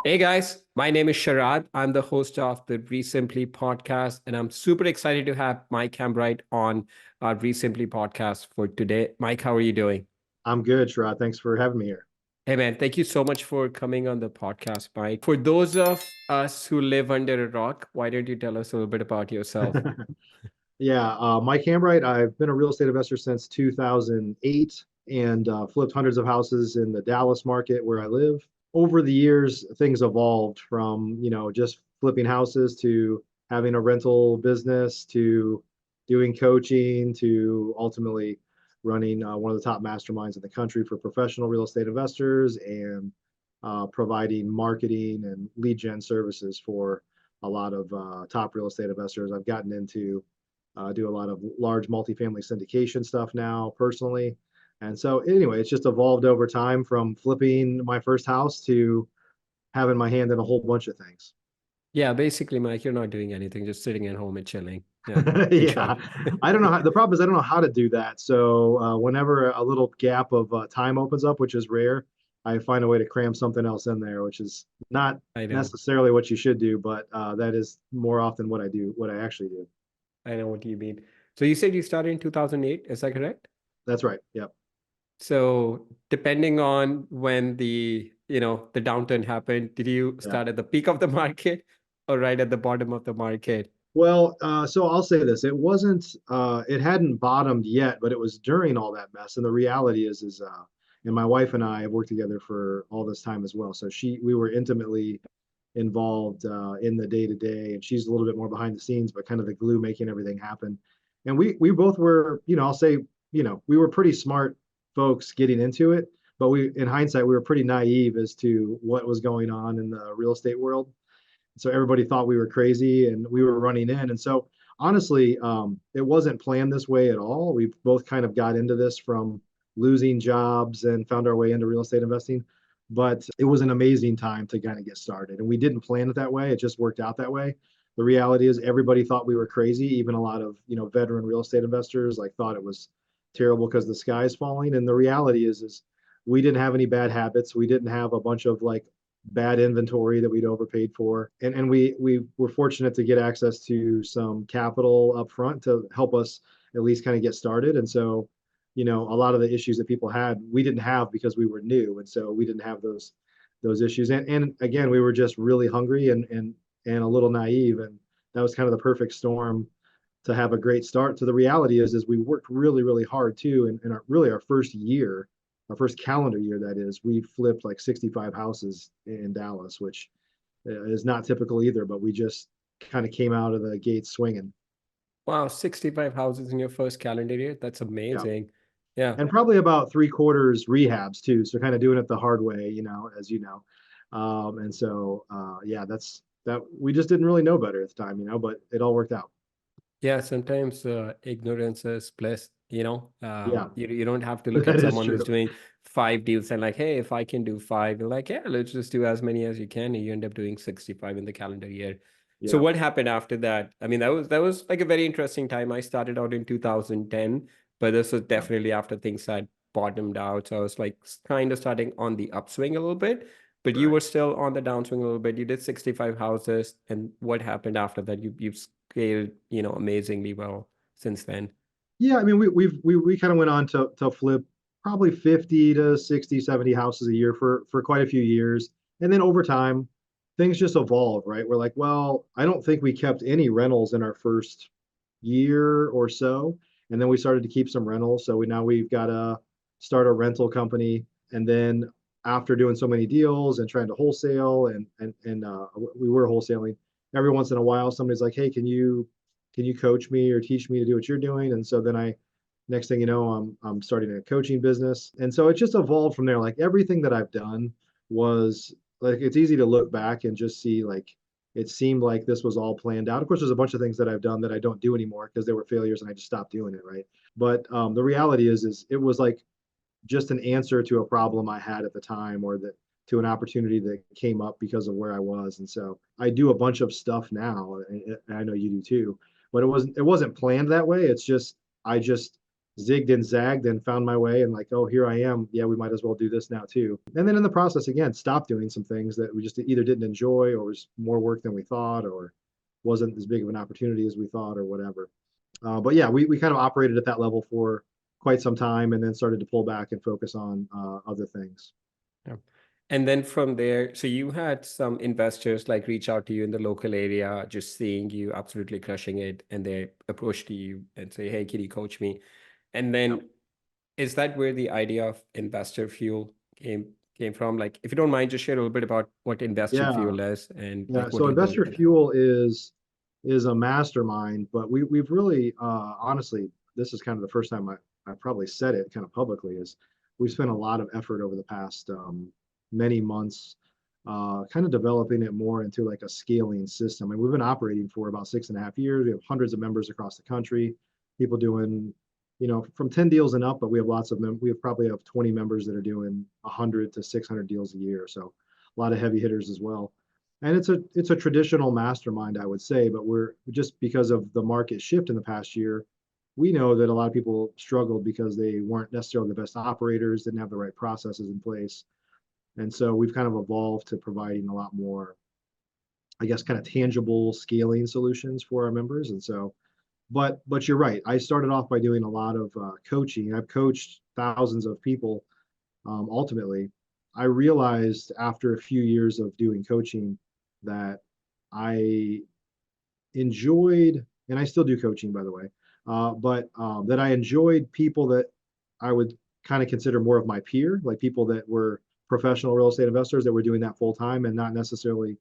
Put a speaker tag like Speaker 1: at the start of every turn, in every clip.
Speaker 1: Hey guys, my name is Sharad. I'm the host of the Recently podcast, and I'm super excited to have Mike Hambright on our Recently podcast for today. Mike, how are you doing?
Speaker 2: I'm good, Sharad. Thanks for having me here.
Speaker 1: Hey man, thank you so much for coming on the podcast, Mike. For those of us who live under a rock, why don't you tell us a little bit about yourself?
Speaker 2: Yeah, Mike Hambright. I've been a real estate investor since 2008 and flipped hundreds of houses in the Dallas market where I live. Over the years, things evolved from, just flipping houses to having a rental business to doing coaching to ultimately running one of the top masterminds in the country for professional real estate investors and providing marketing and lead gen services for a lot of top real estate investors. I've gotten into do a lot of large multifamily syndication stuff now personally. And so anyway, it's just evolved over time from flipping my first house to having my hand in a whole bunch of things.
Speaker 1: Yeah, basically, Mike, you're not doing anything, just sitting at home and chilling. Yeah, in
Speaker 2: Yeah,
Speaker 1: short.
Speaker 2: I don't know the problem is I don't know how to do that. So whenever a little gap of time opens up, which is rare, I find a way to cram something else in there, which is not
Speaker 1: I know.
Speaker 2: necessarily what you should do, but that is more often what I do, what I actually do.
Speaker 1: I know what you mean. So you said you started in 2008, is that correct?
Speaker 2: That's right. Yep.
Speaker 1: So depending on when the downturn happened, did you
Speaker 2: Yeah.
Speaker 1: start at the peak of the market or right at the bottom of the market?
Speaker 2: Well, so I'll say this: it hadn't bottomed yet, but it was during all that mess. And the reality and my wife and I have worked together for all this time as well. So we were intimately involved in the day to day, and she's a little bit more behind the scenes, but kind of the glue making everything happen. And we both were, I'll say, we were pretty smart folks getting into it, but in hindsight, we were pretty naive as to what was going on in the real estate world. So everybody thought we were crazy and we were running in. And so honestly, it wasn't planned this way at all. We both kind of got into this from losing jobs and found our way into real estate investing. But it was an amazing time to kind of get started. And we didn't plan it that way. It just worked out that way. The reality is everybody thought we were crazy. Even a lot of, veteran real estate investors like thought it was terrible because the sky's falling. And the reality is we didn't have any bad habits. We didn't have a bunch of like bad inventory that we'd overpaid for. And we were fortunate to get access to some capital up front to help us at least kind of get started. And so, a lot of the issues that people had, we didn't have because we were new. And so we didn't have those issues. And again, we were just really hungry and a little naive. And that was kind of the perfect storm to have a great start. So the reality is we worked really, really hard too. And really our first year, our first calendar year, that is, we flipped like 65 houses in Dallas, which is not typical either, but we just kind of came out of the gate swinging.
Speaker 1: Wow, 65 houses in your first calendar year. That's
Speaker 2: Yeah.
Speaker 1: amazing. Yeah.
Speaker 2: And probably about three quarters rehabs too. So kind of doing it the hard way, as you know. And so, yeah, that's that we just didn't really know better at the time, but it all worked out.
Speaker 1: Yeah, sometimes ignorance is bliss,
Speaker 2: Yeah,
Speaker 1: you don't have to look at
Speaker 2: that is
Speaker 1: someone who's
Speaker 2: true.
Speaker 1: doing five deals and like, hey, if I can do five, you're like, yeah, let's just do as many as you can. And you end up doing 65 in the calendar year. So
Speaker 2: Yeah,
Speaker 1: what happened after that? I mean, that was like a very interesting time. I started out in 2010, but this was
Speaker 2: yeah,
Speaker 1: definitely after things had bottomed out. So I was like kind of starting on the upswing a little bit, but you
Speaker 2: right.
Speaker 1: were still on the downswing a little bit. You did 65 houses. And what happened after that? You've scaled, amazingly well since then.
Speaker 2: Yeah, I mean, we kind of went on to flip probably 50 to 60, 70 houses a year for quite a few years. And then over time, things just evolve, right? We're like, well, I don't think we kept any rentals in our first year or so. And then we started to keep some rentals. So we've got to start a rental company. And then after doing so many deals and trying to wholesale and we were wholesaling, every once in a while somebody's like, hey, can you coach me or teach me to do what you're doing? And so then next thing you know, I'm starting a coaching business. And so it just evolved from there. Like everything that I've done was like, it's easy to look back and just see like, it seemed like this was all planned out. Of course, there's a bunch of things that I've done that I don't do anymore because they were failures and I just stopped doing it. Right. But the reality is it was like just an answer to a problem I had at the time or that to an opportunity that came up because of where I was. And so I do a bunch of stuff now, and I know you do too, but it wasn't planned that way. It's just I just zigged and zagged and found my way and like, oh, here I am. Yeah, we might as well do this now too. And then in the process, again, stopped doing some things that we just either didn't enjoy or was more work than we thought or wasn't as big of an opportunity as we thought or whatever. But yeah, we kind of operated at that level for quite some time and then started to pull back and focus on other things.
Speaker 1: Yeah. And then from there, so you had some investors like reach out to you in the local area, just seeing you absolutely crushing it, and they approach to you and say, "Hey, can you coach me?" And
Speaker 2: Yep.
Speaker 1: then is that where the idea of investor fuel came from? Like, if you don't mind, just share a little bit about what investor
Speaker 2: Yeah.
Speaker 1: fuel is and
Speaker 2: Yeah.
Speaker 1: like what
Speaker 2: So
Speaker 1: you built
Speaker 2: Investor
Speaker 1: with.
Speaker 2: Fuel is a mastermind, but we've really honestly, this is kind of the first time I probably said it kind of publicly, is we've spent a lot of effort over the past many months kind of developing it more into like a scaling system. And we've been operating for about 6.5 years. We have hundreds of members across the country, people doing, from 10 deals and up, but we have lots of we have probably have 20 members that are doing 100 to 600 deals a year. So a lot of heavy hitters as well. And it's a traditional mastermind, I would say, but we're just because of the market shift in the past year, we know that a lot of people struggled because they weren't necessarily the best operators, didn't have the right processes in place. And so we've kind of evolved to providing a lot more, I guess, kind of tangible scaling solutions for our members. And so, but you're right. I started off by doing a lot of coaching. I've coached thousands of people. Ultimately, I realized after a few years of doing coaching that I enjoyed, and I still do coaching, by the way, but that I enjoyed people that I would kind of consider more of my peer, like people that were professional real estate investors that were doing that full time and not necessarily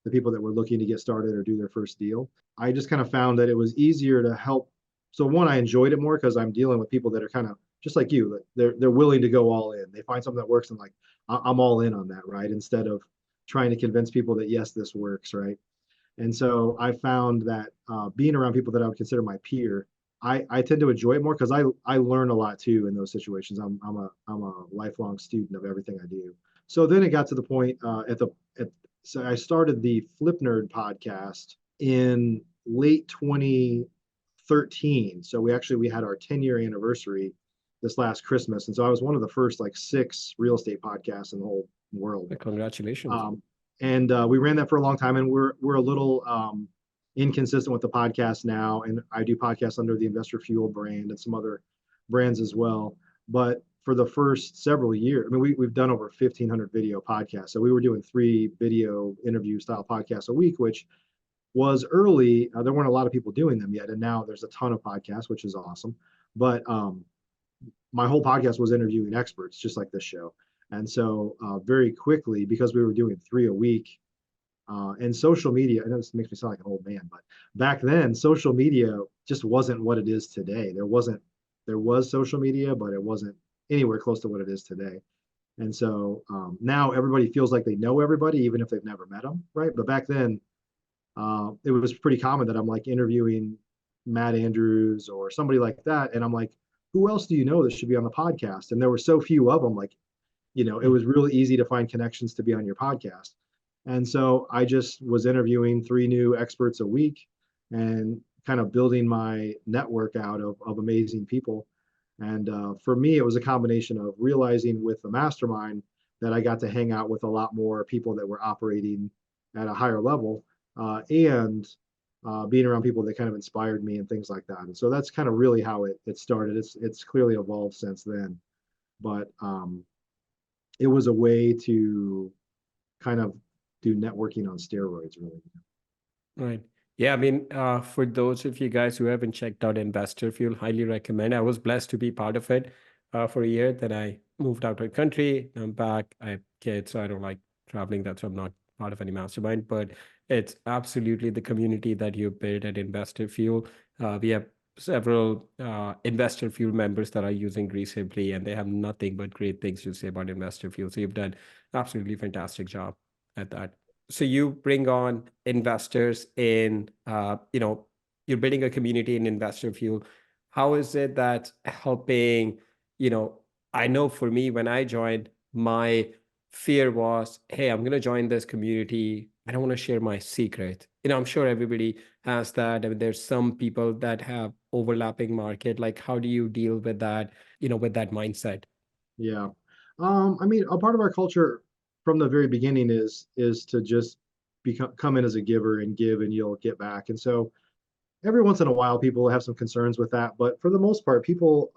Speaker 2: the people that were looking to get started or do their first deal. I just kind of found that it was easier to help. So one, I enjoyed it more because I'm dealing with people that are kind of just like you. They're willing to go all in. They find something that works and like I'm all in on that, right? Instead of trying to convince people that yes, this works, right? And so I found that being around people that I would consider my peer, I tend to enjoy it more because I learn a lot too in those situations. I'm a lifelong student of everything I do. So then it got to the point so I started the Flip Nerd podcast in late 2013. So we had our 10-year anniversary this last Christmas, and so I was one of the first like 6 real estate podcasts in the whole world.
Speaker 1: Congratulations.
Speaker 2: And we ran that for a long time, and we're a little inconsistent with the podcast now. And I do podcasts under the Investor Fuel brand and some other brands as well. But for the first several years, I mean, we've done over 1,500 video podcasts. So we were doing 3 video interview style podcasts a week, which was early. There weren't a lot of people doing them yet, and now there's a ton of podcasts, which is awesome. But my whole podcast was interviewing experts, just like this show. And so very quickly, because we were doing 3 a week, and social media, I know this makes me sound like an old man, but back then, social media just wasn't what it is today. There was social media, but it wasn't anywhere close to what it is today. And so now everybody feels like they know everybody, even if they've never met them, right? But back then, it was pretty common that I'm like interviewing Matt Andrews or somebody like that. And I'm like, who else do you know that should be on the podcast? And there were so few of them, like, it was really easy to find connections to be on your podcast. And so I just was interviewing 3 new experts a week and kind of building my network out of amazing people. And for me, it was a combination of realizing with the mastermind that I got to hang out with a lot more people that were operating at a higher level and being around people that kind of inspired me and things like that. And so that's kind of really how it started. It's clearly evolved since then. But it was a way to kind of do networking on steroids, really.
Speaker 1: Right. Yeah, I mean, for those of you guys who haven't checked out Investor Fuel, highly recommend. I was blessed to be part of it for a year. Then I moved out of the country. I'm back. I have kids, so I don't like traveling. That's why I'm not part of any mastermind. But it's absolutely the community that you built at Investor Fuel. We have several Investor Fuel members that are using recently, and they have nothing but great things to say about Investor Fuel. So you've done absolutely fantastic job at that. So you bring on investors in, you're building a community in Investor Fuel. How is it that helping, you know, I know for me, when I joined, my fear was, hey, I'm going to join this community. I don't want to share my secret. I'm sure everybody has that. I mean, there's some people that have overlapping market. Like, how do you deal with that, with that mindset?
Speaker 2: Yeah. I mean, a part of our culture from the very beginning is to just come in as a giver and give and you'll get back. And so every once in a while people have some concerns with that, but for the most part, people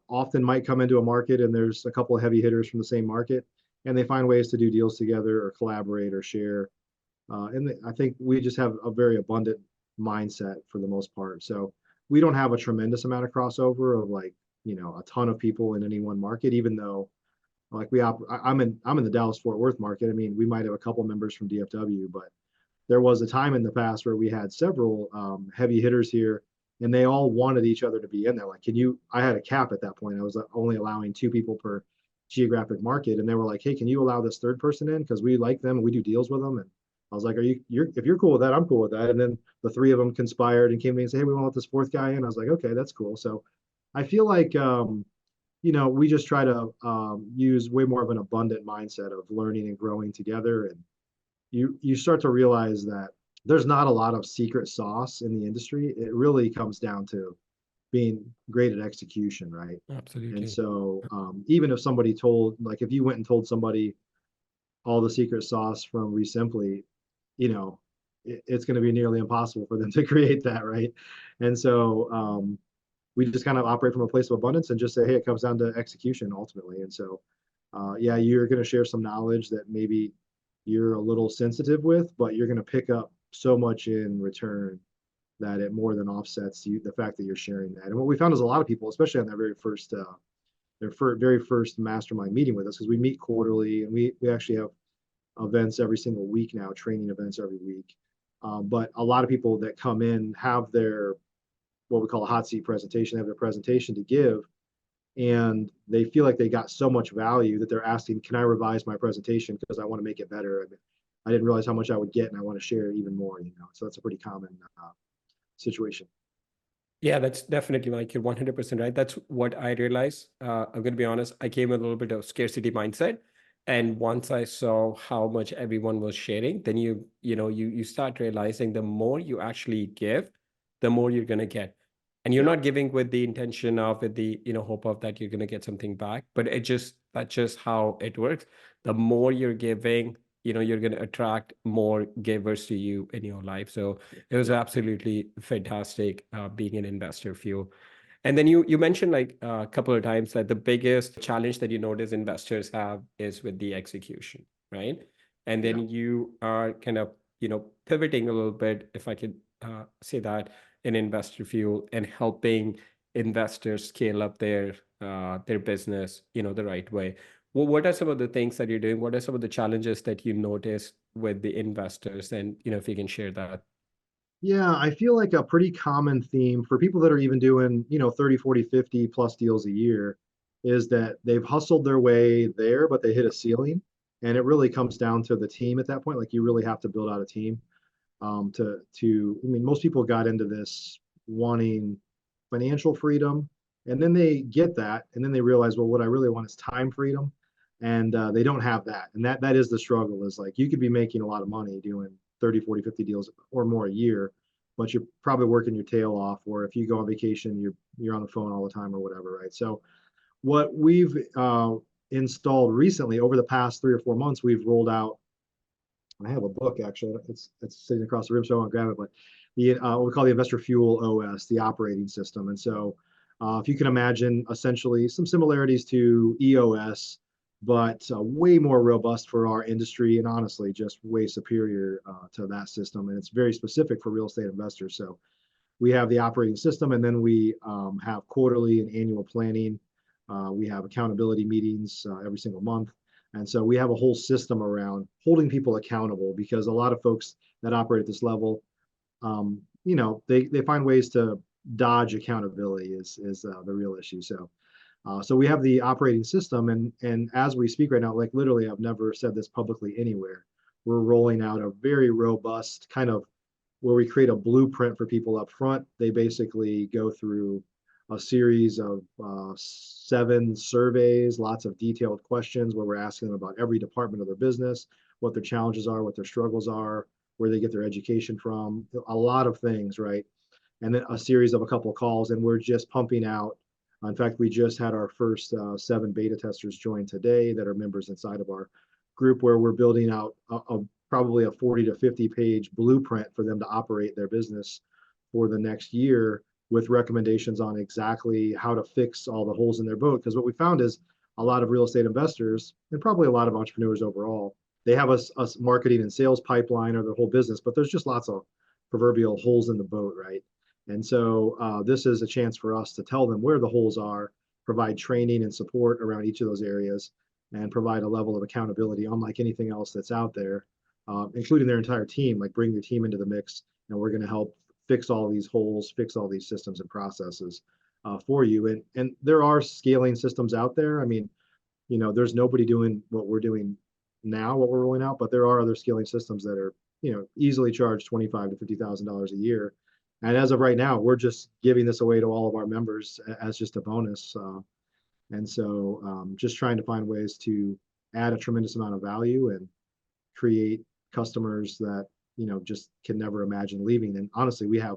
Speaker 2: often might come into a market and there's a couple of heavy hitters from the same market and they find ways to do deals together or collaborate or share. I think we just have a very abundant mindset for the most part. So we don't have a tremendous amount of crossover of like, a ton of people in any one market, even though like I'm in the Dallas Fort Worth market. I mean, we might have a couple members from DFW, but there was a time in the past where we had several heavy hitters here and they all wanted each other to be in there. Like, I had a cap at that point. I was only allowing 2 people per geographic market. And they were like, hey, can you allow this third person in? Because we like them and we do deals with them. And I was like, if you're cool with that, I'm cool with that. And then the three of them conspired and came to me and said, hey, we want to let this fourth guy in. I was like, okay, that's cool. So I feel like, we just try to use way more of an abundant mindset of learning and growing together. And you start to realize that there's not a lot of secret sauce in the industry. It really comes down to being great at execution, right? And
Speaker 1: Absolutely.
Speaker 2: so even if somebody like if you went and told somebody all the secret sauce from Resimply, it's going to be nearly impossible for them to create that, right? And so we just kind of operate from a place of abundance and just say, hey, it comes down to execution ultimately. And so, yeah, you're going to share some knowledge that maybe you're a little sensitive with, but you're going to pick up so much in return that it more than offsets the fact that you're sharing that. And what we found is a lot of people, especially on their very first mastermind meeting with us, because we meet quarterly and we actually have events every single week now, training events every week. But a lot of people that come in have their what we call a hot seat presentation, they have their presentation to give, and they feel like they got so much value that they're asking, can I revise my presentation because I want to make it better? I didn't realize how much I would get and I want to share even more, So that's a pretty common situation.
Speaker 1: Yeah, that's definitely like you're 100% right. That's what I realized. I'm going to be honest. I came with a little bit of scarcity mindset. And once I saw how much everyone was sharing, then you start realizing the more you actually give, the more you're going to get. And you're
Speaker 2: Yeah.
Speaker 1: not giving with the intention of, with the, hope of that you're going to get something back. But that's just how it works. The more you're giving, you're going to attract more givers to you in your life. So it was
Speaker 2: Yeah.
Speaker 1: absolutely fantastic being an investor for you. And then you mentioned like a couple of times that the biggest challenge that you notice investors have is with the execution, right? And
Speaker 2: Yeah.
Speaker 1: then you are kind of, pivoting a little bit, if I could say that, in investor fuel and helping investors scale up their business, the right way. Well, what are some of the things that you're doing? What are some of the challenges that you notice with the investors? And, if you can share that.
Speaker 2: Yeah, I feel like a pretty common theme for people that are even doing, 30, 40, 50 plus deals a year is that they've hustled their way there, but they hit a ceiling. And it really comes down to the team at that point. Like you really have to build out a team I mean, most people got into this wanting financial freedom, and then they get that, and then they realize, well, what I really want is time freedom, and they don't have that, and that is the struggle. Is like you could be making a lot of money doing 30, 40, 50 deals or more a year, but you're probably working your tail off, or if you go on vacation, you're on the phone all the time or whatever, right? So what we've installed recently over the past 3 or 4 months, we've rolled out. I have a book actually. It's sitting across the room, so I won't grab it. But the what we call the Investor Fuel OS, the operating system. And so, if you can imagine, essentially some similarities to EOS, but way more robust for our industry, and honestly, just way superior to that system. And it's very specific for real estate investors. So we have the operating system, and then we have quarterly and annual planning. We have accountability meetings every single month. And so we have a whole system around holding people accountable because a lot of folks that operate at this level, they find ways to dodge accountability is the real issue. So we have the operating system, and as we speak right now, like literally, I've never said this publicly anywhere. We're rolling out a very robust kind of where we create a blueprint for people up front. They basically go through a series of 7 surveys, lots of detailed questions where we're asking them about every department of their business, what their challenges are, what their struggles are, where they get their education from, a lot of things, right? And then a series of a couple of calls, and we're just pumping out. In fact, we just had our first 7 beta testers join today that are members inside of our group, where we're building out probably a 40 to 50 page blueprint for them to operate their business for the next year, with recommendations on exactly how to fix all the holes in their boat. Because what we found is a lot of real estate investors, and probably a lot of entrepreneurs overall, they have a marketing and sales pipeline or their whole business, but there's just lots of proverbial holes in the boat, right? And so this is a chance for us to tell them where the holes are, provide training and support around each of those areas, and provide a level of accountability unlike anything else that's out there, including their entire team. Like, bring your team into the mix, and we're going to help fix all these holes, fix all these systems and processes for you. And there are scaling systems out there. I mean, there's nobody doing what we're doing now, what we're rolling out, but there are other scaling systems that are, easily charged $25,000 to $50,000 a year. And as of right now, we're just giving this away to all of our members as just a bonus. And so just trying to find ways to add a tremendous amount of value and create customers that, just can never imagine leaving. And honestly, we have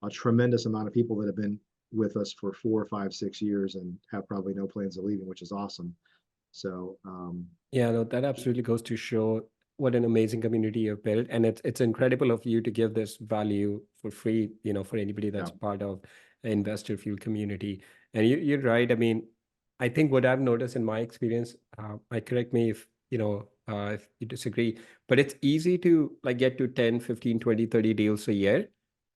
Speaker 2: a tremendous amount of people that have been with us for 4, 5, 6 years and have probably no plans of leaving, which is awesome. So
Speaker 1: Yeah, no, that absolutely goes to show what an amazing community you've built. And it's incredible of you to give this value for free, for anybody
Speaker 2: yeah,
Speaker 1: that's part of the investor fuel community. And you're right. I mean, I think what I've noticed in my experience, I correct me if you disagree, but it's easy to like get to 10, 15, 20, 30 deals a year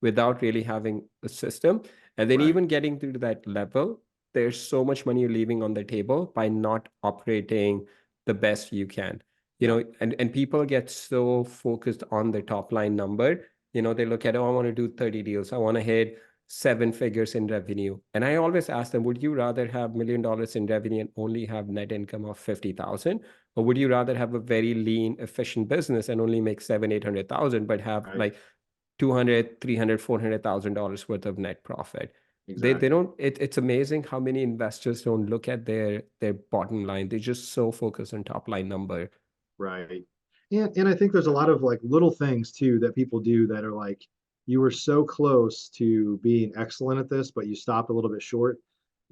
Speaker 1: without really having a system. And then
Speaker 2: right,
Speaker 1: even getting to that level, there's so much money you're leaving on the table by not operating the best you can.
Speaker 2: yeah,
Speaker 1: And people get so focused on the top line number. They look at, oh, I want to do 30 deals, I want to hit 7 figures in revenue. And I always ask them, would you rather have $1 million in revenue and only have net income of 50,000, or would you rather have a very lean, efficient business and only make 700,000, 800,000 but have
Speaker 2: right,
Speaker 1: like 200, 300, $400,000 worth of net profit? They
Speaker 2: exactly.
Speaker 1: don't, it's amazing how many investors don't look at their bottom line. They're just so focused on top line number.
Speaker 2: Right. And I think there's a lot of like little things too that people do that are like, you were so close to being excellent at this, but you stopped a little bit short.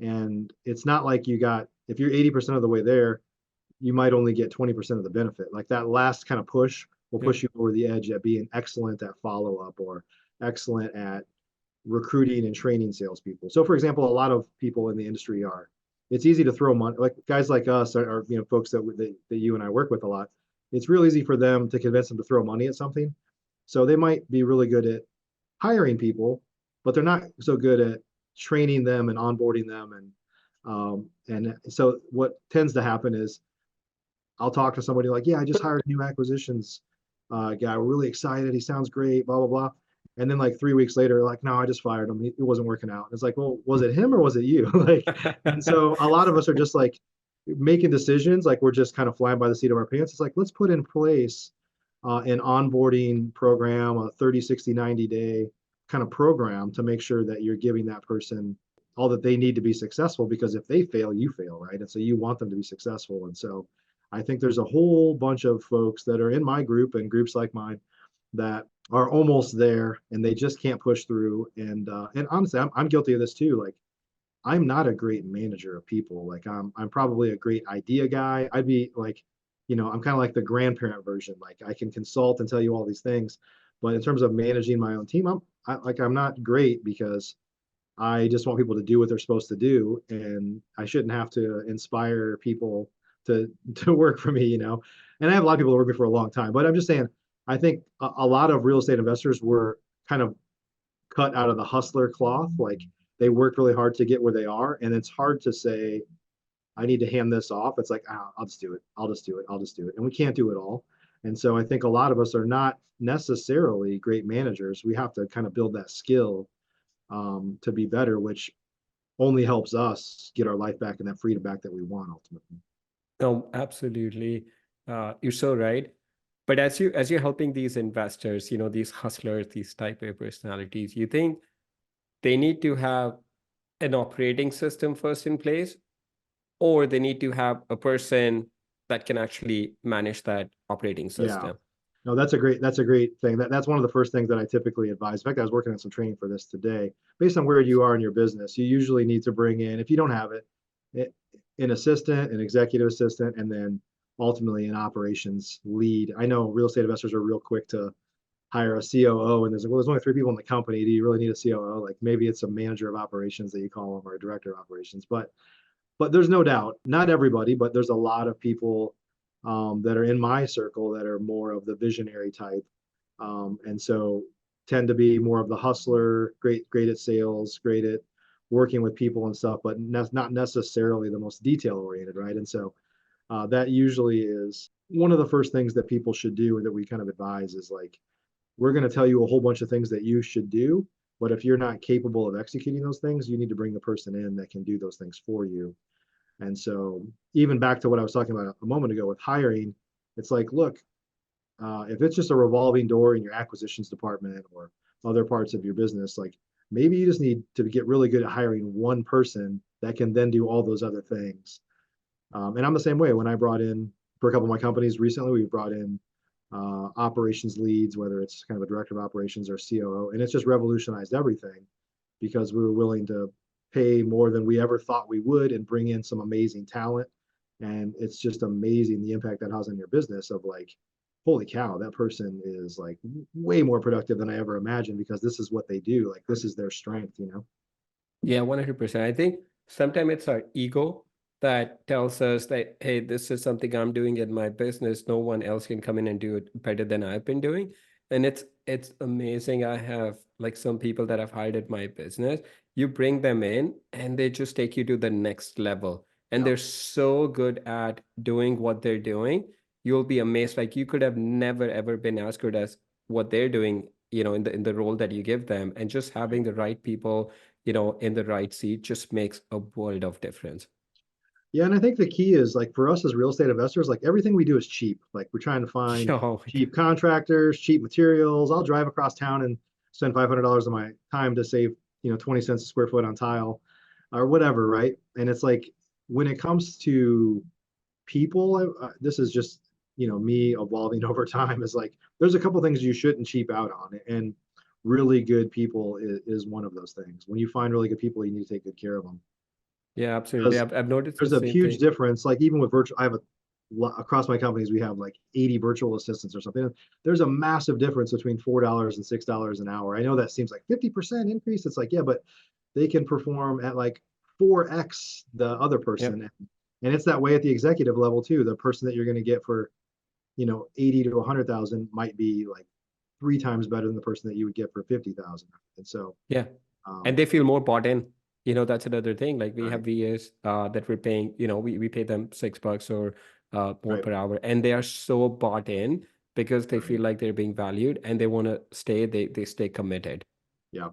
Speaker 2: And it's not like if you're 80% of the way there, you might only get 20% of the benefit. Like, that last kind of push will
Speaker 1: Yep.
Speaker 2: push you over the edge at being excellent at follow up or excellent at recruiting and training salespeople. So, for example, a lot of people in the industry it's easy to throw money, like guys like us are folks that you and I work with a lot. It's real easy for them to convince them to throw money at something. So they might be really good at hiring people, but they're not so good at training them and onboarding them. And so what tends to happen is I'll talk to somebody like, yeah, I just hired a new acquisitions guy. We're really excited. He sounds great, blah, blah, blah. And then like 3 weeks later, like, no, I just fired him. It wasn't working out. It's like, well, was it him or was it you? Like, and so a lot of us are just like making decisions. Like, we're just kind of flying by the seat of our pants. It's like, let's put in place an onboarding program, a 30, 60, 90-day kind of program to make sure that you're giving that person all that they need to be successful, because if they fail, you fail, right? And so you want them to be successful. And so I think there's a whole bunch of folks that are in my group and groups like mine that are almost there and they just can't push through. And honestly, I'm guilty of this too. Like, I'm not a great manager of people. Like, I'm probably a great idea guy. I'd be like, I'm kind of like the grandparent version. Like, I can consult and tell you all these things, but in terms of managing my own team, I'm not great, because I just want people to do what they're supposed to do, and I shouldn't have to inspire people to to work for me. And I have a lot of people that work with me for a long time, but I'm just saying, I think a lot of real estate investors were kind of cut out of the hustler cloth. Like, they worked really hard to get where they are, and it's hard to say, I need to hand this off. It's like, I'll just do it. I'll just do it. I'll just do it. And we can't do it all. And so I think a lot of us are not necessarily great managers. We have to kind of build that skill to be better, which only helps us get our life back and that freedom back that we want ultimately.
Speaker 1: No, absolutely. You're so right. But as you're helping these investors, these hustlers, these type A personalities, you think they need to have an operating system first in place, or they need to have a person that can actually manage that operating
Speaker 2: Yeah.
Speaker 1: system?
Speaker 2: No, that's a great thing. That's one of the first things that I typically advise. In fact, I was working on some training for this today. Based on where you are in your business, you usually need to bring in, if you don't have it, it an assistant, an executive assistant, and then ultimately an operations lead. I know real estate investors are real quick to hire a COO, and there's like, well, there's only three people in the company. Do you really need a COO? Like maybe it's a manager of operations that you call them or a director of operations. But there's no doubt, not everybody, but there's a lot of people that are in my circle that are more of the visionary type, and so tend to be more of the hustler, great at sales, great at working with people and stuff, but not necessarily the most detail oriented, right? And so that usually is one of the first things that people should do, or that we kind of advise, is like, we're going to tell you a whole bunch of things that you should do, but if you're not capable of executing those things, you need to bring the person in that can do those things for you. And so, even back to what I was talking about a moment ago with hiring, it's like, look, if it's just a revolving door in your acquisitions department or other parts of your business, like maybe you just need to get really good at hiring one person that can then do all those other things. And I'm the same way. When I brought in, for a couple of my companies recently, we brought in operations leads, whether it's kind of a director of operations or COO, and it's just revolutionized everything because we were willing to pay more than we ever thought we would and bring in some amazing talent. And it's just amazing the impact that has on your business of like, holy cow, that person is like way more productive than I ever imagined because this is what they do. Like this is their strength, you know?
Speaker 1: Yeah, 100%. I think sometimes it's our ego that tells us that, hey, this is something I'm doing in my business. No one else can come in and do it better than I've been doing. And it's amazing. I have like some people that I've hired at my business. You bring them in and they just take you to the next level. And
Speaker 2: Yeah.
Speaker 1: they're so good at doing what they're doing. You'll be amazed. Like you could have never ever been as good as what they're doing, in the role that you give them. And just
Speaker 2: Right.
Speaker 1: having the right people in the right seat just makes a world of difference.
Speaker 2: Yeah, and I think the key is like for us as real estate investors, like everything we do is cheap. Like we're trying to find
Speaker 1: Oh my God.
Speaker 2: cheap contractors, cheap materials. I'll drive across town and spend $500 of my time to save, 20 cents a square foot on tile or whatever, right? And it's like when it comes to people, this is just, me evolving over time, is like there's a couple things you shouldn't cheap out on. And really good people is one of those things. When you find really good people, you need to take good care of them
Speaker 1: Yeah, absolutely.
Speaker 2: because
Speaker 1: I've noticed the
Speaker 2: there's a
Speaker 1: same
Speaker 2: huge
Speaker 1: thing.
Speaker 2: difference. Like even with virtual, I have across my companies, we have like 80 virtual assistants or something. There's a massive difference between $4 and $6 an hour. I know that seems like 50% increase. It's like, yeah, but they can perform at like 4x the other
Speaker 1: Yep.
Speaker 2: person. And it's that way at the executive level too. The person that you're going to get for, 80 to 100,000 might be like three times better than the person that you would get for 50,000. And so,
Speaker 1: Yeah. And
Speaker 2: um,
Speaker 1: they feel more bought in. That's another thing. Like we have
Speaker 2: right,
Speaker 1: VAs that we're paying, we pay them $6 or more
Speaker 2: right,
Speaker 1: per hour. And they are so bought in because they
Speaker 2: right.
Speaker 1: feel like they're being valued and they want to stay, they stay committed.
Speaker 2: Yeah.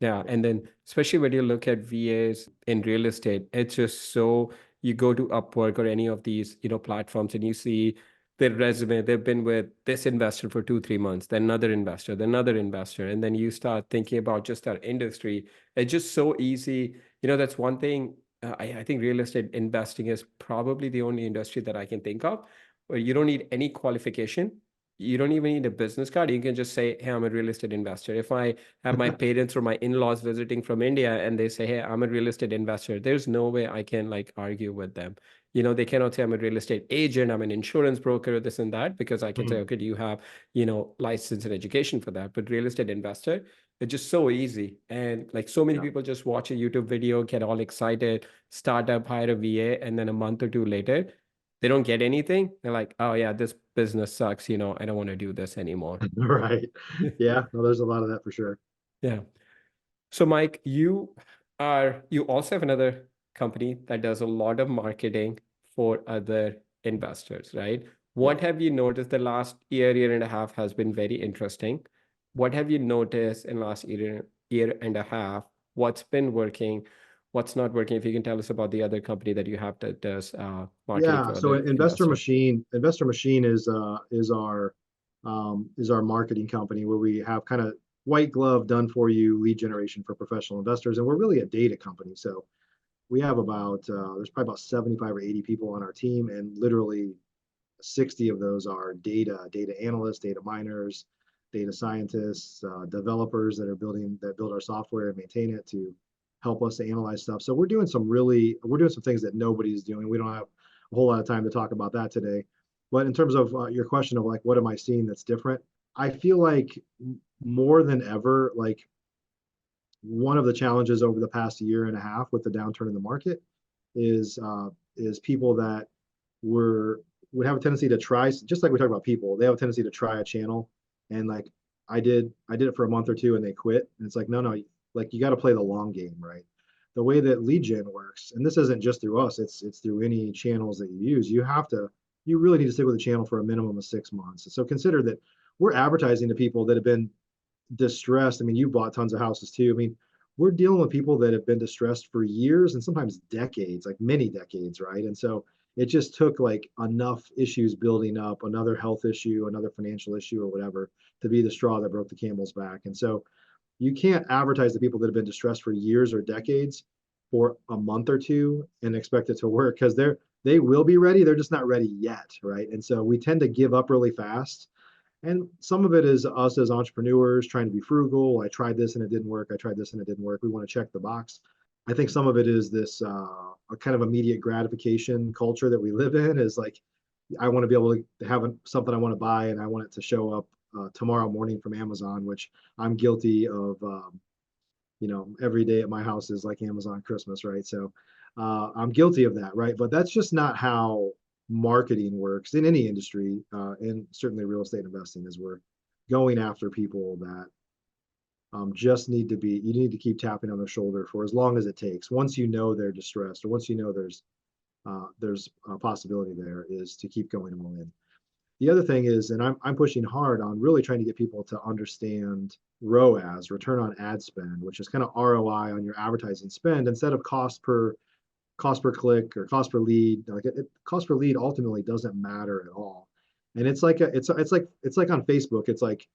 Speaker 1: Yeah, and then especially when you look at VAs in real estate, it's just so you go to Upwork or any of these, platforms and you see their resume. They've been with this investor for 2, 3 months, then another investor, and then you start thinking about just our industry. It's just so easy. That's one thing. I think real estate investing is probably the only industry that I can think of where you don't need any qualification. You don't even need a business card. You can just say, "Hey, I'm a real estate investor." If I have my parents or my in-laws visiting from India and they say, "Hey, I'm a real estate investor," there's no way I can like argue with them. They cannot say I'm a real estate agent, I'm an insurance broker, this and that, because I can say,
Speaker 2: Mhm.
Speaker 1: okay, do you have, license and education for that? But real estate investor, it's just so easy. And like so many
Speaker 2: Yeah.
Speaker 1: people just watch a YouTube video, get all excited, start up, hire a VA, and then a month or two later, they don't get anything. They're like, oh yeah, this business sucks, I don't want to do this anymore.
Speaker 2: Right. Yeah. No, there's a lot of that for sure.
Speaker 1: Yeah. So, Mike, you also have another company that does a lot of marketing for other investors, right?
Speaker 2: Yeah.
Speaker 1: What have you noticed the last year and a half has been very interesting. What have you noticed in last year and a half? What's been working? What's not working? If you can tell us about the other company that you have that does marketing
Speaker 2: Yeah.
Speaker 1: for
Speaker 2: So
Speaker 1: other investors.
Speaker 2: Investor Machine is our marketing company where we have kind of white glove done for you lead generation for professional investors, and we're really a data company. So we have about there's probably about 75 or 80 people on our team, and literally 60 of those are data analysts, data miners, data scientists, developers that build our software and maintain it to help us to analyze stuff. So we're doing some things that nobody's doing. We don't have a whole lot of time to talk about that today. But in terms of your question of like, what am I seeing that's different? I feel like more than ever, like one of the challenges over the past year and a half with the downturn in the market is people that would have a tendency to try, just like we talk about people, they have a tendency to try a channel, and like I did it for a month or two and they quit. And it's like, no, like you got to play the long game, right? The way that lead gen works, and this isn't just through us, it's through any channels that you use. You really need to stick with the channel for a minimum of 6 months. So consider that we're advertising to people that have been distressed. I mean, you bought tons of houses too. I mean, we're dealing with people that have been distressed for years and sometimes decades, like many decades, right? And so it just took like enough issues building up, another health issue, another financial issue, or whatever, to be the straw that broke the camel's back. And so you can't advertise to people that have been distressed for years or decades for a month or two and expect it to work, because they will be ready. They're just not ready yet, right? And so we tend to give up really fast. And some of it is us as entrepreneurs trying to be frugal. I tried this and it didn't work. I tried this and it didn't work. We want to check the box. I think some of it is this a kind of immediate gratification culture that we live in, is like, I want to be able to have something I want to buy and I want it to show up tomorrow morning from Amazon, which I'm guilty of. Every day at my house is like Amazon Christmas, right? So I'm guilty of that, right? But that's just not how marketing works in any industry, and certainly real estate investing, is we're going after people that you need to keep tapping on their shoulder for as long as it takes. Once you know they're distressed, or once you know there's a possibility there, is to keep going all in. The other thing is, and I'm pushing hard on really trying to get people to understand ROAS, return on ad spend, which is kind of ROI on your advertising spend, instead of cost per click or cost per lead. Like cost per lead ultimately doesn't matter at all. And it's like on Facebook. It's like,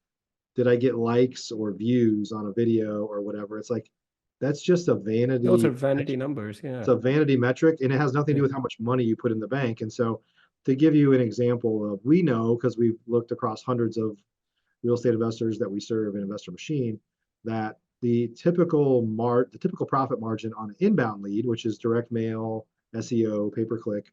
Speaker 2: did I get likes or views on a video or whatever? It's like, that's just a
Speaker 1: Those are
Speaker 2: vanity.
Speaker 1: vanity numbers.
Speaker 2: It's
Speaker 1: Yeah.
Speaker 2: a vanity metric, and it has nothing to do
Speaker 1: Yeah.
Speaker 2: with how much money you put in the bank. And so, to give you an example of, we know, because we've looked across hundreds of real estate investors that we serve in Investor Machine, that the typical profit margin on an inbound lead, which is direct mail, SEO, pay per click,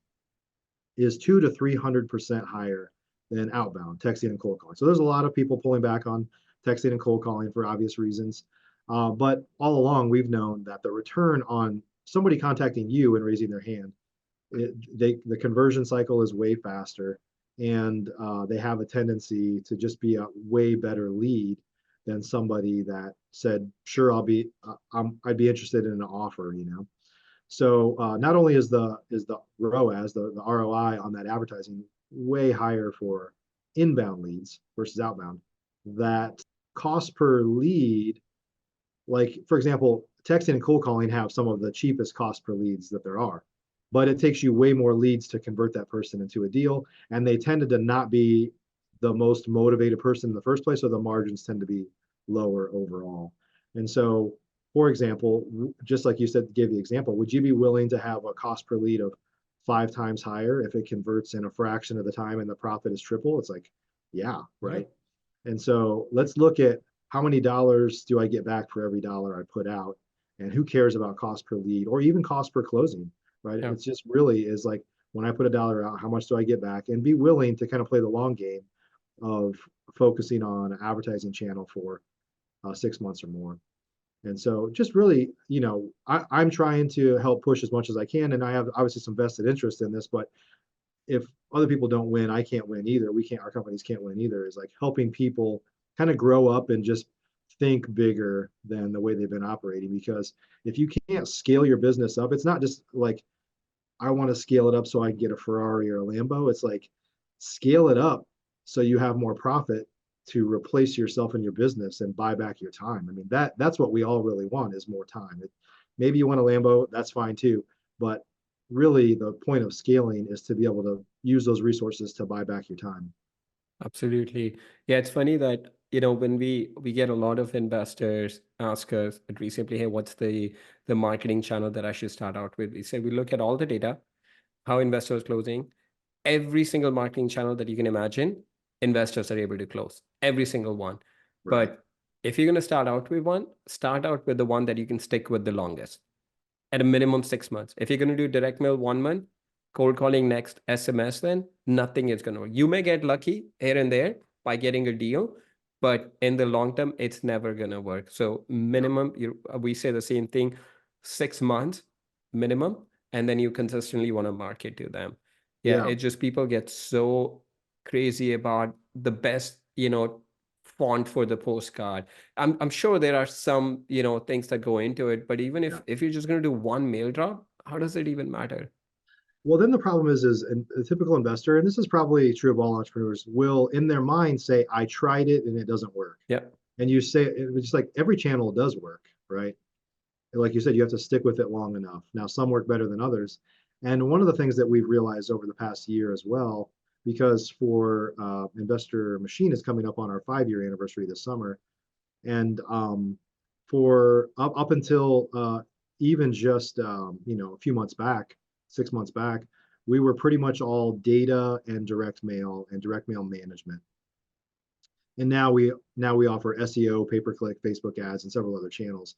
Speaker 2: is 200 to 300% higher than outbound texting and cold calling. So there's a lot of people pulling back on texting and cold calling for obvious reasons. But all along, we've known that the return on somebody contacting you and raising their hand, the conversion cycle is way faster, and they have a tendency to just be a way better lead than somebody that said, "Sure, I'd be interested in an offer." So not only is the ROAS, the ROI on that advertising, way higher for inbound leads versus outbound, that cost per lead, like for example, texting and cold calling have some of the cheapest cost per leads that there are, but it takes you way more leads to convert that person into a deal, and they tended to not be the most motivated person in the first place, so the margins tend to be lower overall. And so, for example, just like you said, gave the example, would you be willing to have a cost per lead of 5 times higher if it converts in a fraction of the time and the profit is triple? It's like, yeah, right. And so let's look at how many dollars do I get back for every dollar I put out, and who cares about cost per lead or even cost per closing, right?
Speaker 1: Yeah.
Speaker 2: It's just really is like, when I put a dollar out, how much do I get back? And be willing to kind of play the long game of focusing on an advertising channel for 6 months or more. And so just really, I'm trying to help push as much as I can. And I have obviously some vested interest in this, but if other people don't win, I can't win either. Our companies can't win either, is like helping people kind of grow up and just think bigger than the way they've been operating. Because if you can't scale your business up, it's not just like, I want to scale it up so I can get a Ferrari or a Lambo. It's like, scale it up so you have more profit to replace yourself in your business and buy back your time. I mean, that's what we all really want, is more time. Maybe you want a Lambo, that's fine too. But really the point of scaling is to be able to use those resources to buy back your time.
Speaker 1: Absolutely. Yeah, it's funny that, when we get a lot of investors ask us recently, hey, what's the marketing channel that I should start out with? We say we look at all the data, how investors closing, every single marketing channel that you can imagine, investors are able to close every single one.
Speaker 2: Right.
Speaker 1: But if you're going to start out with one, start out with the one that you can stick with the longest, at a minimum 6 months. If you're going to do direct mail 1 month, cold calling next, SMS, then nothing is going to work. You may get lucky here and there by getting a deal, but in the long term, it's never going to work. So minimum, we say the same thing, 6 months minimum, and then you consistently want to market to them. Yeah,
Speaker 2: Yeah.
Speaker 1: it just people get so crazy about the best, font for the postcard. I'm sure there are some, things that go into it, but even
Speaker 2: Yeah.
Speaker 1: if you're just going to do one mail drop, how does it even matter?
Speaker 2: Well, then the problem is a typical investor, and this is probably true of all entrepreneurs, will in their mind say, I tried it and it doesn't work.
Speaker 1: Yeah.
Speaker 2: And you say, it's just like every channel does work, right? Like you said, you have to stick with it long enough. Now, some work better than others. And one of the things that we've realized over the past year as well, because for Investor Machine is coming up on our 5 year anniversary this summer, and for up until even just a few months back, 6 months back, we were pretty much all data and direct mail management. And now we offer SEO, pay per click, Facebook ads, and several other channels.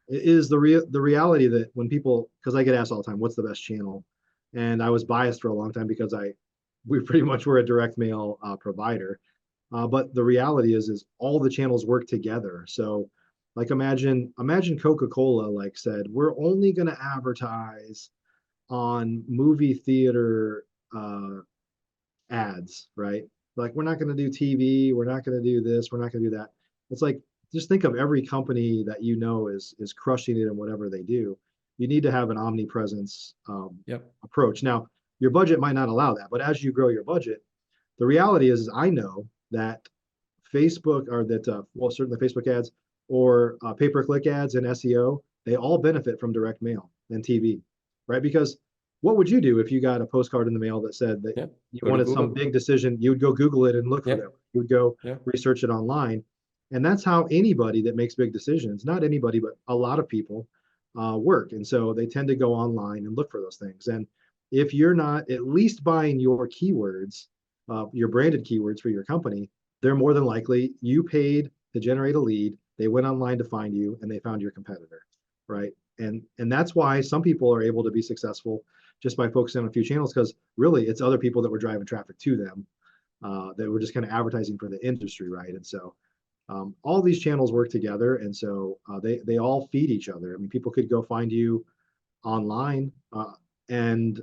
Speaker 2: It is the reality that when people, because I get asked all the time, what's the best channel? And I was biased for a long time because we pretty much were a direct mail provider. But the reality is all the channels work together. So like imagine Coca-Cola like said, we're only going to advertise on movie theater ads, right? Like we're not going to do TV, we're not going to do this, we're not going to do that. It's like just think of every company that is crushing it in whatever they do. You need to have an omnipresence
Speaker 1: Yep.
Speaker 2: approach. Now, your budget might not allow that, but as you grow your budget, the reality is I know that Facebook or that well certainly Facebook ads or pay-per-click ads and SEO, they all benefit from direct mail and TV, right? Because what would you do if you got a postcard in the mail that said that
Speaker 1: Yeah.
Speaker 2: you
Speaker 1: Go to
Speaker 2: wanted some
Speaker 1: Google.
Speaker 2: big decision? You would go Google it and look for
Speaker 1: Yeah.
Speaker 2: them. You would go
Speaker 1: Yeah.
Speaker 2: research it online, and that's how anybody that makes big decisions, not anybody, but a lot of people work. And so they tend to go online and look for those things. And if you're not at least buying your keywords, your branded keywords for your company, they're more than likely you paid to generate a lead, they went online to find you, and they found your competitor, right? And that's why some people are able to be successful just by focusing on a few channels, because really it's other people that were driving traffic to them that were just kind of advertising for the industry, right? And so all these channels work together, and so they all feed each other. I mean, people could go find you online. And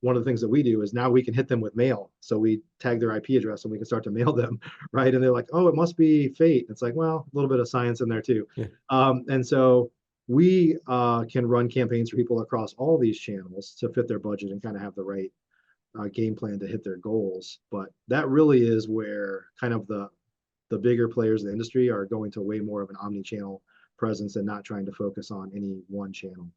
Speaker 2: one of the things that we do is now we can hit them with mail. So we tag their IP address and we can start to mail them, right? And they're like, oh, it must be fate. It's like, well, a little bit of science in there too.
Speaker 1: Yeah.
Speaker 2: And so we can run campaigns for people across all these channels to fit their budget and kind of have the right game plan to hit their goals. But that really is where kind of the bigger players in the industry are going to way more of an omni-channel presence and not trying to focus on any one channel.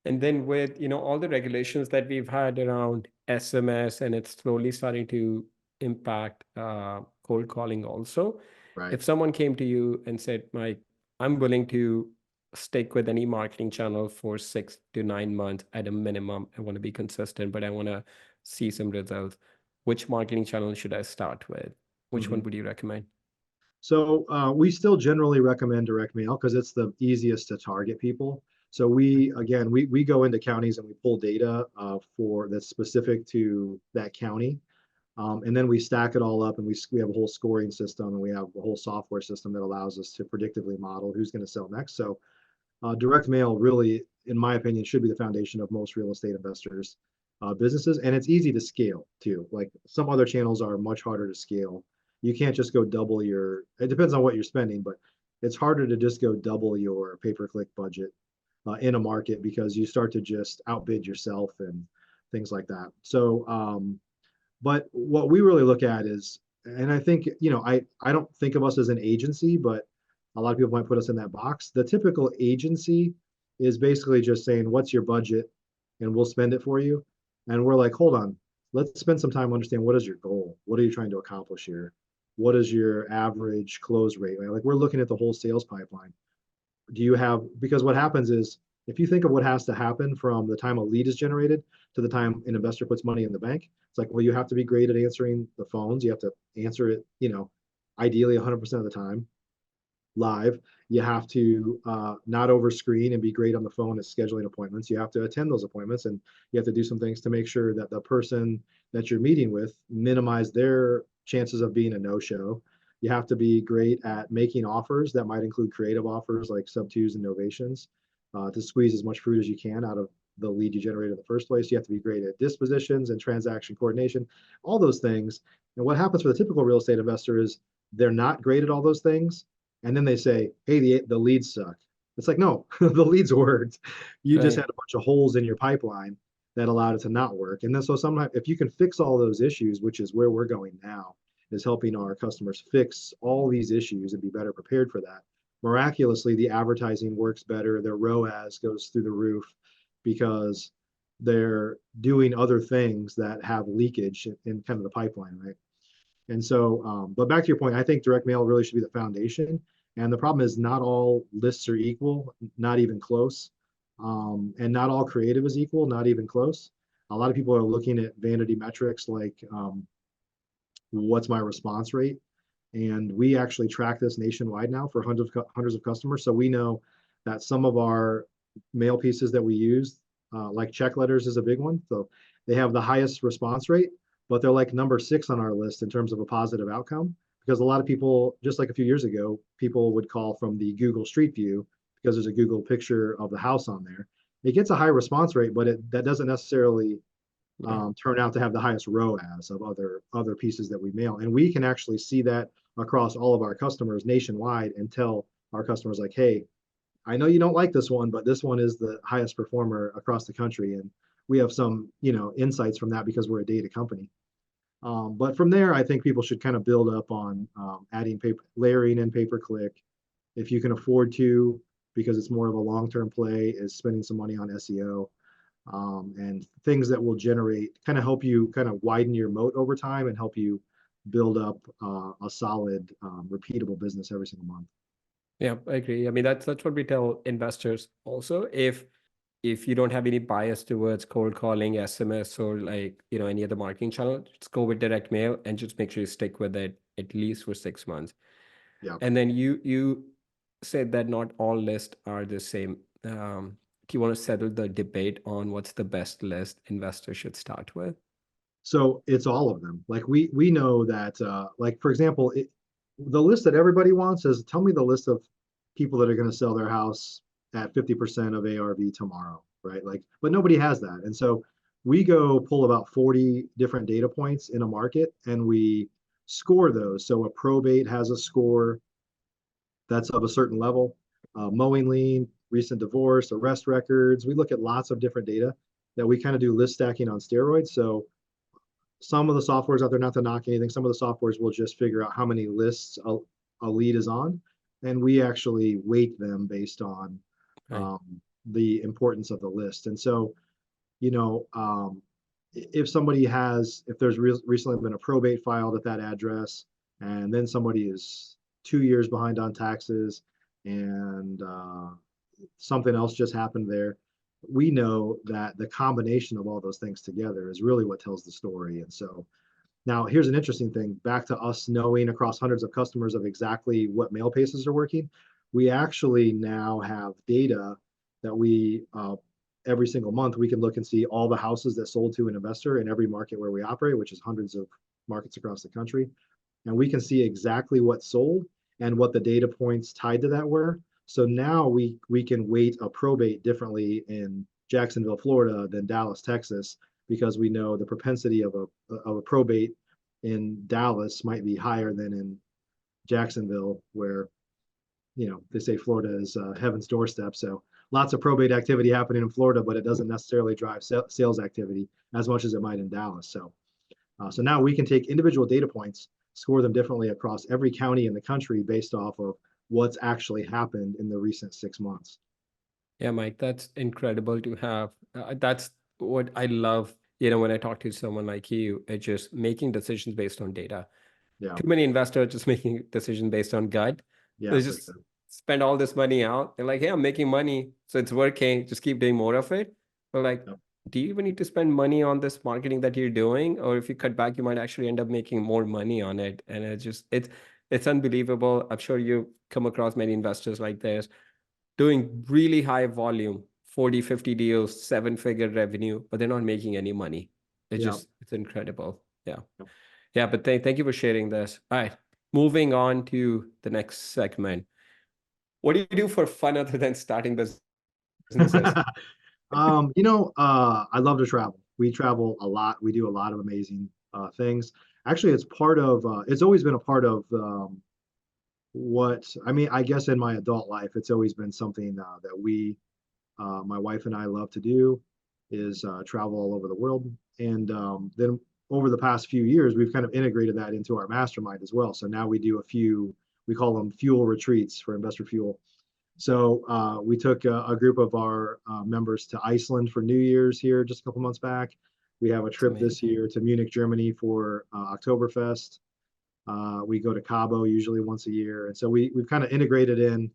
Speaker 1: And then with, all the regulations that we've had around SMS, and it's slowly starting to impact cold calling also.
Speaker 2: Right.
Speaker 1: If someone came to you and said, Mike, I'm willing to stick with any marketing channel for 6 to 9 months at a minimum. I want to be consistent, but I want to see some results. Which marketing channel should I start with? Which one
Speaker 2: Mhm.
Speaker 1: would you recommend?
Speaker 2: So we still generally recommend direct mail because it's the easiest to target people. So we go into counties and we pull data for that's specific to that county, and then we stack it all up and we have a whole scoring system and we have a whole software system that allows us to predictively model who's going to sell next. So direct mail really, in my opinion, should be the foundation of most real estate investors' businesses, and it's easy to scale too. Like some other channels are much harder to scale. You can't just go double your. It depends on what you're spending, but it's harder to just go double your pay-per-click budget in a market because you start to just outbid yourself and things like that. So, but what we really look at is, and I think, I don't think of us as an agency, but a lot of people might put us in that box. The typical agency is basically just saying, what's your budget? And we'll spend it for you. And we're like, hold on, let's spend some time understand what is your goal? What are you trying to accomplish here? What is your average close rate? Like we're looking at the whole sales pipeline. Do you have, because what happens is If you think of what has to happen from the time a lead is generated to the time an investor puts money in the bank, it's like, well, you have to be great at answering the phones. You have to answer it, ideally 100% of the time live. You have to not over screen and be great on the phone at scheduling appointments. You have to attend those appointments, and you have to do some things to make sure that the person that you're meeting with minimize their chances of being a no-show. You have to be great at making offers that might include creative offers like sub twos and novations to squeeze as much fruit as you can out of the lead you generated in the first place. You have to be great at dispositions and transaction coordination, all those things. And what happens for the typical real estate investor is they're not great at all those things, and then they say, hey, the leads suck. It's like, no, the leads worked. You just
Speaker 1: Right.
Speaker 2: had a bunch of holes in your pipeline that allowed it to not work. And then so sometimes if you can fix all those issues, which is where we're going now, is helping our customers fix all these issues and be better prepared for that. Miraculously, the advertising works better, their ROAS goes through the roof because they're doing other things that have leakage in kind of the pipeline, right? And so, but back to your point, I think direct mail really should be the foundation. And the problem is not all lists are equal, not even close. And not all creative is equal, not even close. A lot of people are looking at vanity metrics like what's my response rate? And we actually track this nationwide now for hundreds of customers. So we know that some of our mail pieces that we use, like check letters is a big one. So they have the highest response rate, but they're like number 6 on our list in terms of a positive outcome. Because a lot of people, just like a few years ago, people would call from the Google Street View because there's a Google picture of the house on there. It gets a high response rate, but that doesn't necessarily
Speaker 1: Yeah.
Speaker 2: turn out to have the highest ROAS of other pieces that we mail. And we can actually see that across all of our customers nationwide and tell our customers like, hey, I know you don't like this one, but this one is the highest performer across the country. And we have some, insights from that because we're a data company. But from there, I think people should kind of build up on adding layering in pay-per-click. If you can afford to, because it's more of a long-term play, is spending some money on SEO and things that will kind of help you kind of widen your moat over time and help you build up a solid, repeatable business every single month.
Speaker 1: Yeah, I agree. I mean, that's what we tell investors also. If you don't have any bias towards cold calling, SMS, or like, any other marketing channel, just go with direct mail and just make sure you stick with it at least for 6 months.
Speaker 2: Yeah.
Speaker 1: And then you said that not all lists are the same. Do you want to settle the debate on what's the best list investors should start with?
Speaker 2: So it's all of them. Like we know that, like for example, the list that everybody wants is tell me the list of people that are going to sell their house at 50% of ARV tomorrow, right? Like, but nobody has that. And so we go pull about 40 different data points in a market and we score those. So a probate has a score that's of a certain level, mowing lien, recent divorce, arrest records. We look at lots of different data that we kind of do list stacking on steroids. So some of the softwares out there, not to knock anything, some of the softwares will just figure out how many lists a lead is on, and we actually weight them based on
Speaker 1: Right.
Speaker 2: the importance of the list. And so, you know, if there's recently been a probate filed at that address, and then somebody is 2 years behind on taxes, and something else just happened there, we know that the combination of all those things together is really what tells the story. And so now here's an interesting thing, back to us knowing across hundreds of customers of exactly what mail paces are working. We actually now have data that every single month we can look and see all the houses that sold to an investor in every market where we operate, which is hundreds of markets across the country. And we can see exactly what sold and what the data points tied to that were. So now we can weight a probate differently in Jacksonville, Florida than Dallas, Texas, because we know the propensity of a probate in Dallas might be higher than in Jacksonville, where they say Florida is heaven's doorstep. So lots of probate activity happening in Florida, but it doesn't necessarily drive sales activity as much as it might in Dallas. So now we can take individual data points, score them differently across every county in the country based off of what's actually happened in the recent 6 months.
Speaker 1: Yeah, Mike, that's incredible to have. That's what I love, when I talk to someone like you, it's just making decisions based on data.
Speaker 2: Yeah,
Speaker 1: Too many investors just making decisions based on gut.
Speaker 2: yeah,
Speaker 1: There's
Speaker 2: for
Speaker 1: just
Speaker 2: sure.
Speaker 1: spend all this money out. They're like, hey, I'm making money, so it's working. Just keep doing more of it. But like,
Speaker 2: Yep.
Speaker 1: do you even need to spend money on this marketing that you're doing? Or if you cut back, you might actually end up making more money on it. And it's unbelievable. I'm sure you come across many investors like this doing really high volume, 40, 50 deals, seven-figure revenue, but they're not making any money.
Speaker 2: Yeah.
Speaker 1: It's incredible. Yeah.
Speaker 2: Yep.
Speaker 1: Yeah, but thank you for sharing this. All right, moving on to the next segment. What do you do for fun other than starting businesses?
Speaker 2: I love to travel. We travel a lot. We do a lot of amazing things. Actually, it's always been a part of I guess in my adult life, it's always been something that my wife and I love to do is travel all over the world. And then over the past few years, we've kind of integrated that into our mastermind as well. So now we do we call them fuel retreats for Investor Fuel. So we took a group of our members to Iceland for New Year's here just a couple months back. We have a
Speaker 1: It's
Speaker 2: trip this
Speaker 1: amazing.
Speaker 2: year to Munich, Germany for Oktoberfest. We go to Cabo usually once a year. And so we've kind of integrated in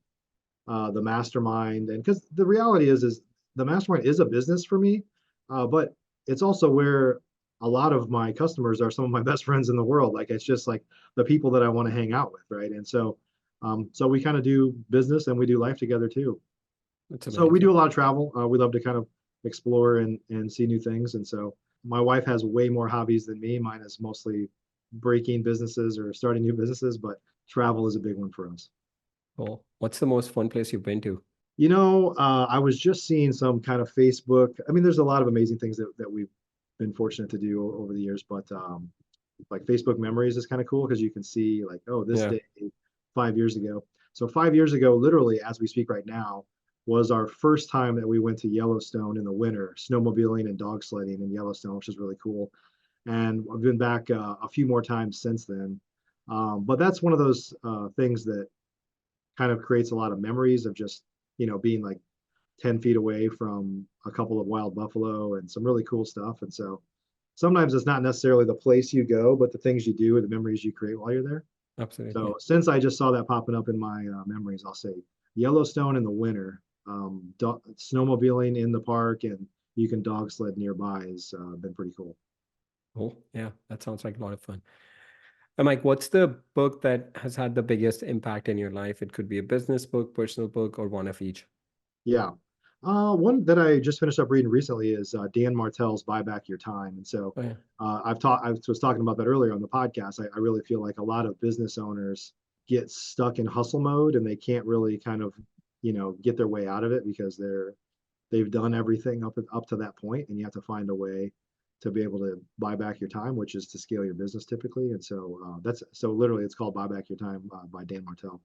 Speaker 2: the mastermind. And because the reality is the mastermind is a business for me, but it's also where a lot of my customers are some of my best friends in the world. Like it's just like the people that I want to hang out with, right? And so we kind of do business and we do life together too.
Speaker 1: It's
Speaker 2: So we do
Speaker 1: amazing.
Speaker 2: a lot of travel. We love to kind of explore and see new things. And so my wife has way more hobbies than me. Mine is mostly breaking businesses or starting new businesses, but travel is a big one for us.
Speaker 1: Cool. What's the most fun place you've been to?
Speaker 2: I was just seeing some kind of Facebook. I mean, there's a lot of amazing things that we've been fortunate to do over the years, but like Facebook memories is kind of cool because you can see like, oh, this
Speaker 1: Yeah,
Speaker 2: day 5 years ago. So 5 years ago, literally as we speak right now, was our first time that we went to Yellowstone in the winter, snowmobiling and dog sledding in Yellowstone, which is really cool. And I've been back a few more times since then. But that's one of those things that kind of creates a lot of memories of just, being like 10 feet away from a couple of wild buffalo and some really cool stuff. And so sometimes it's not necessarily the place you go, but the things you do or the memories you create while you're there. So
Speaker 1: absolutely.
Speaker 2: since I just saw that popping up in my memories, I'll say Yellowstone in the winter, snowmobiling in the park, and you can dog sled nearby has been pretty cool.
Speaker 1: Cool. Yeah, that sounds like a lot of fun. And Mike, what's the book that has had the biggest impact in your life? It could be a business book, personal book, or one of each.
Speaker 2: Yeah. One that I just finished up reading recently is Dan Martell's Buy Back Your Time. And so
Speaker 1: Oh, yeah.
Speaker 2: I was talking about that earlier on the podcast. I really feel like a lot of business owners get stuck in hustle mode and they can't really kind of, get their way out of it because they've done everything up to that point, and you have to find a way to be able to buy back your time, which is to scale your business typically. And so that's so literally it's called Buy Back Your Time by Dan Martell.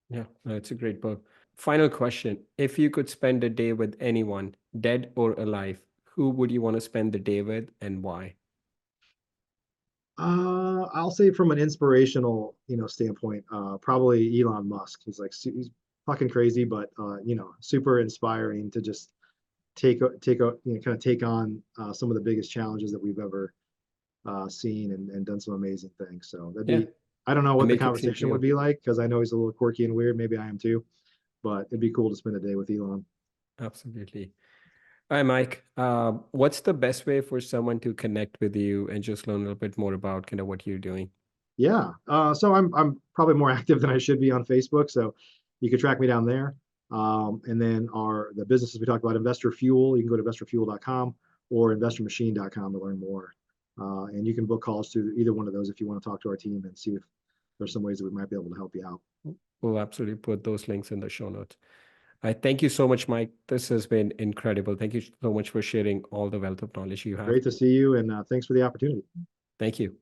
Speaker 1: Yeah, no, it's a great book. Final question. If you could spend a day with anyone, dead or alive, who would you want to spend the day with and why?
Speaker 2: I'll say from an inspirational, standpoint, probably Elon Musk. He's fucking crazy, but super inspiring to just kind of take on some of the biggest challenges that we've ever seen and done some amazing things. So
Speaker 1: Yeah,
Speaker 2: I don't know
Speaker 1: and
Speaker 2: what the
Speaker 1: make it seem
Speaker 2: conversation would
Speaker 1: real.
Speaker 2: be like because I know he's a little quirky and weird. Maybe I am too, but it'd be cool to spend a day with Elon.
Speaker 1: Absolutely. Hi, Mike. What's the best way for someone to connect with you and just learn a little bit more about kind of what you're doing?
Speaker 2: Yeah. So I'm probably more active than I should be on Facebook. So you can track me down there. And then the businesses we talked about, Investor Fuel, you can go to investorfuel.com or investormachine.com to learn more. And you can book calls to either one of those if you want to talk to our team and see if there's some ways that we might be able to help you out.
Speaker 1: We'll absolutely put those links in the show notes. I thank you so much, Mike. This has been incredible. Thank you so much for sharing all the wealth of knowledge you have.
Speaker 2: Great to see you and thanks for the opportunity.
Speaker 1: Thank you.